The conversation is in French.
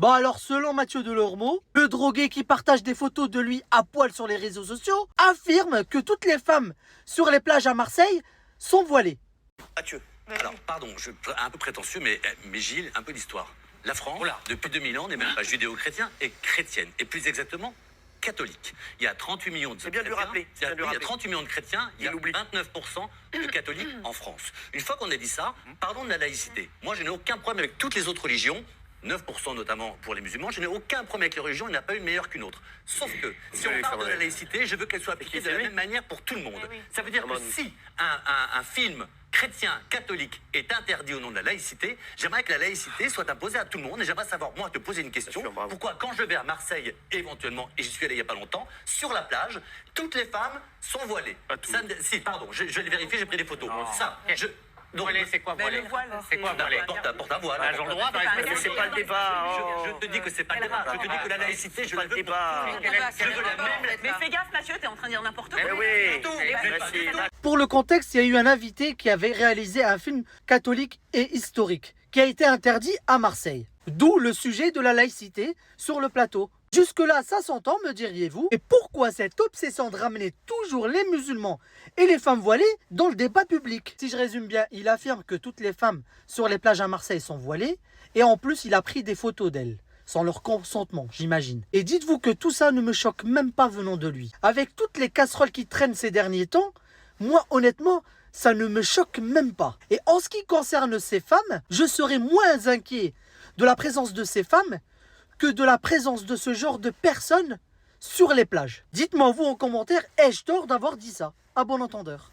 Bah alors selon Mathieu Delormeau, le drogué qui partage des photos de lui à poil sur les réseaux sociaux affirme que toutes les femmes sur les plages à Marseille sont voilées. Mathieu, alors pardon, je suis un peu prétentieux, mais Gilles, un peu d'histoire. La France, depuis 2000 ans, n'est même pas judéo-chrétien et chrétienne, et plus exactement catholique. Il y a 38 millions de chrétiens. C'est bien de le rappeler. Il y a 38 millions de chrétiens, il y a 29% de catholiques en France. Une fois qu'on a dit ça, parlons de la laïcité. Moi, je n'ai aucun problème avec toutes les autres religions. 9% notamment pour les musulmans, je n'ai aucun problème avec les religions, il n'y en a pas une meilleure qu'une autre. Sauf que, si on parle de la laïcité, je veux qu'elle soit appliquée de la même manière pour tout le monde. Ça veut dire que si un film chrétien, catholique est interdit au nom de la laïcité, j'aimerais que la laïcité soit imposée à tout le monde et j'aimerais savoir, moi, te poser une question. Pourquoi, quand je vais à Marseille, éventuellement, et j'y suis allé il n'y a pas longtemps, sur la plage, toutes les femmes sont voilées. Si, pardon, je vais les vérifier, j'ai pris des photos. Ça, donc, c'est quoi voilé? C'est quoi voilé? Porte un voile. J'ai le droit dans les c'est pas le débat. Je te dis que c'est pas le débat. Je te dis que la laïcité, je ne veux pas. Mais fais gaffe, Mathieu, t'es en train de dire n'importe quoi. Oui. Pour le contexte, il y a eu un invité qui avait réalisé un film catholique et historique qui a été interdit à Marseille. D'où le sujet de la laïcité sur le plateau. Jusque-là, ça s'entend, me diriez-vous. Et pourquoi cette obsession de ramener toujours les musulmans et les femmes voilées dans le débat public? Si je résume bien, il affirme que toutes les femmes sur les plages à Marseille sont voilées et en plus, il a pris des photos d'elles. Sans leur consentement, j'imagine. Et dites-vous que tout ça ne me choque même pas venant de lui. Avec toutes les casseroles qui traînent ces derniers temps, moi, honnêtement, ça ne me choque même pas. Et en ce qui concerne ces femmes, je serais moins inquiet de la présence de ces femmes que de la présence de ce genre de personnes sur les plages. Dites-moi vous en commentaire, ai-je tort d'avoir dit ça? À bon entendeur.